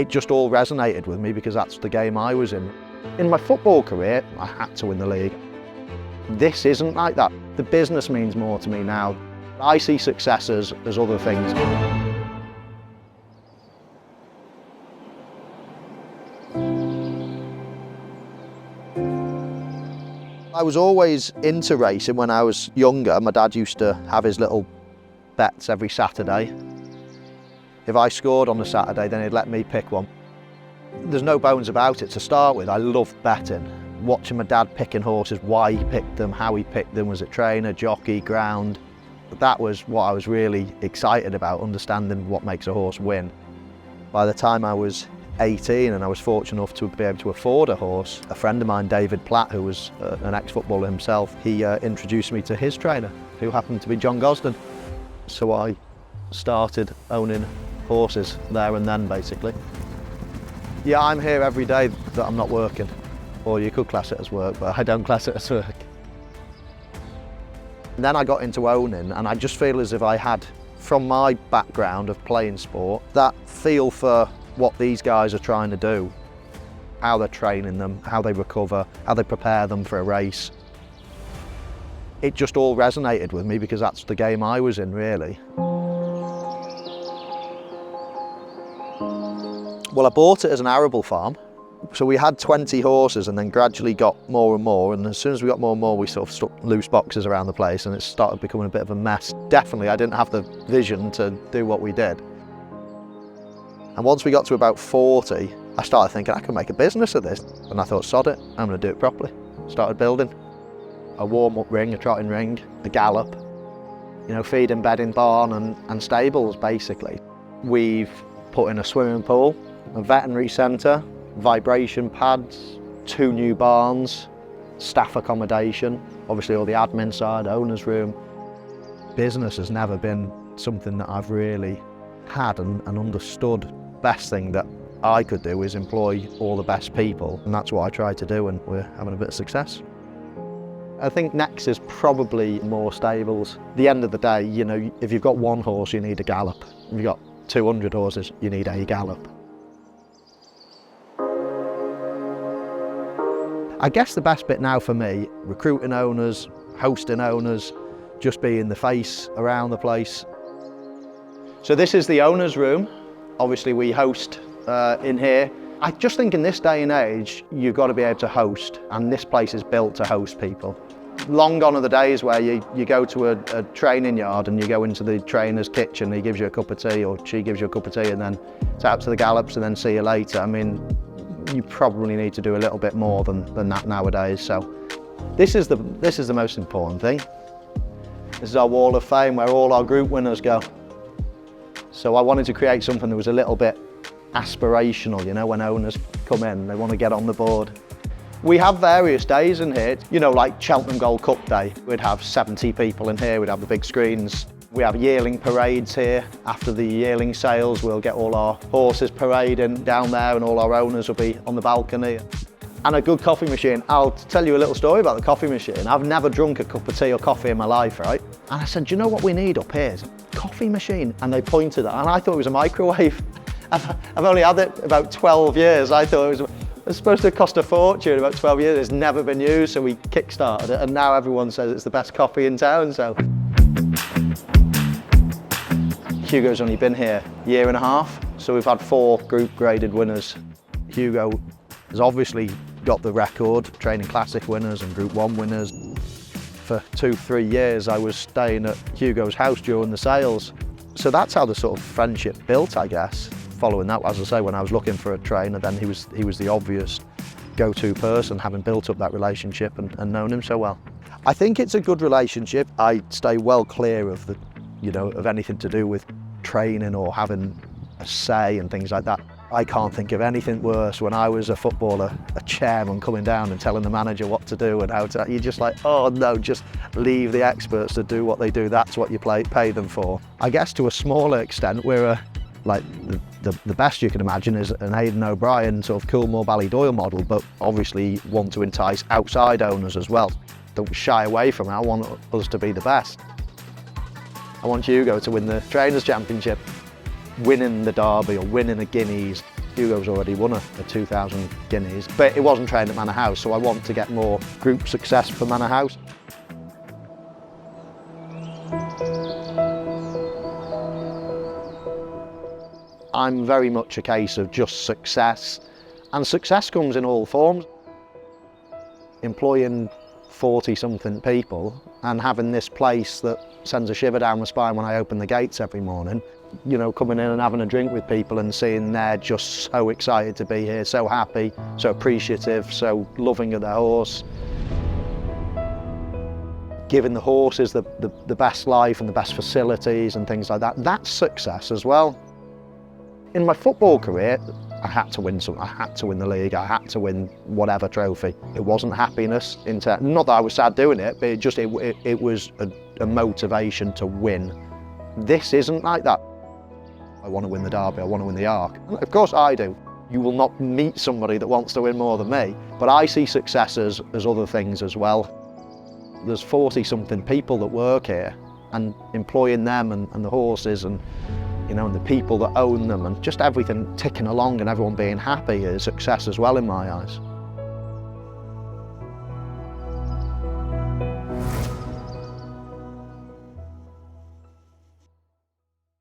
It just all resonated with me because that's the game I was in. In my football career, I had to win the league. This isn't like that. The business means more to me now. I see success as other things. I was always into racing when I was younger. My dad used to have his little bets every Saturday. If I scored on a Saturday, then he'd let me pick one. There's no bones about it to start with. I loved betting. Watching my dad picking horses, why he picked them, how he picked them, was it trainer, jockey, ground. That was what I was really excited about, understanding what makes a horse win. By the time I was 18 and I was fortunate enough to be able to afford a horse, a friend of mine, David Platt, who was an ex-footballer himself, he introduced me to his trainer, who happened to be John Gosden. So I started owning horses there and then, basically. Yeah, I'm here every day that I'm not working. Or you could class it as work, but I don't class it as work. And then I got into owning, and I just feel as if I had, from my background of playing sport, that feel for what these guys are trying to do, how they're training them, how they recover, how they prepare them for a race. It just all resonated with me because that's the game I was in, really. Well, I bought it as an arable farm. So we had 20 horses and then gradually got more and more, and as soon as we got more and more we sort of stuck loose boxes around the place and it started becoming a bit of a mess. Definitely I didn't have the vision to do what we did. And once we got to about 40, I started thinking I could make a business of this, and I thought, sod it, I'm going to do it properly. Started building a warm-up ring, a trotting ring, a gallop, you know, feeding, bedding, barn and stables basically. We've put in a swimming pool, a veterinary centre, vibration pads, 2 new barns, staff accommodation, obviously all the admin side, owner's room. Business has never been something that I've really had and understood. Best thing that I could do is employ all the best people, and that's what I try to do, and we're having a bit of success. I think next is probably more stables. At the end of the day, you know, if you've got 1 horse, you need a gallop. If you've got 200 horses, you need a gallop. I guess the best bit now for me, recruiting owners, hosting owners, just being the face around the place. So this is the owner's room. Obviously we host in here. I just think in this day and age, you've got to be able to host, and this place is built to host people. Long gone are the days where you go to a training yard and you go into the trainer's kitchen, he gives you a cup of tea or she gives you a cup of tea and then it's out to the gallops and then see you later. I mean, you probably need to do a little bit more than that nowadays. So this is the most important thing. This is our wall of fame where all our group winners go. So I wanted to create something that was a little bit aspirational, you know, when owners come in, they want to get on the board. We have various days in here, you know, like Cheltenham Gold Cup Day. We'd have 70 people in here, we'd have the big screens. We have yearling parades here. After the yearling sales, we'll get all our horses parading down there and all our owners will be on the balcony. And a good coffee machine. I'll tell you a little story about the coffee machine. I've never drunk a cup of tea or coffee in my life, right? And I said, do you know what we need up here? Coffee machine. And they pointed at it, and I thought it was a microwave. I've only had it about 12 years. I thought it was supposed to cost a fortune, about 12 years. It's never been used, so we kick-started it, and now everyone says it's the best coffee in town, so. Hugo's only been here a year and a half, so we've had 4 group graded winners. Hugo has obviously got the record, training classic winners and group 1 winners. For 2-3 years I was staying at Hugo's house during the sales. So that's how the sort of friendship built, I guess. Following that, as I say, when I was looking for a trainer, then he was the obvious go-to person, having built up that relationship and known him so well. I think it's a good relationship. I stay well clear of of anything to do with training or having a say and things like that. I can't think of anything worse when I was a footballer, a chairman coming down and telling the manager what to do and how to, you're just like, oh no, just leave the experts to do what they do, that's what you pay them for. I guess to a smaller extent, we're like the best you can imagine is an Aidan O'Brien sort of Coolmore Ballydoyle model, but obviously want to entice outside owners as well. Don't shy away from it, I want us to be the best. I want Hugo to win the Trainers' Championship. Winning the Derby or winning a Guineas, Hugo's already won a 2,000 guineas, but it wasn't trained at Manor House, so I want to get more group success for Manor House. I'm very much a case of just success, and success comes in all forms. Employing 40-something people and having this place that sends a shiver down my spine when I open the gates every morning, you know, coming in and having a drink with people and seeing they're just so excited to be here, so happy, so appreciative, so loving of their horse. Giving the horses the best life and the best facilities and things like that, that's success as well. In my football career, I had to win something. I had to win the league. I had to win whatever trophy. It wasn't happiness. Not that I was sad doing it, but it was a motivation to win. This isn't like that. I want to win the Derby. I want to win the Arc. Of course I do. You will not meet somebody that wants to win more than me. But I see success as other things as well. There's 40-something people that work here, and employing them and the horses and, you know, and the people that own them and just everything ticking along and everyone being happy is success as well in my eyes.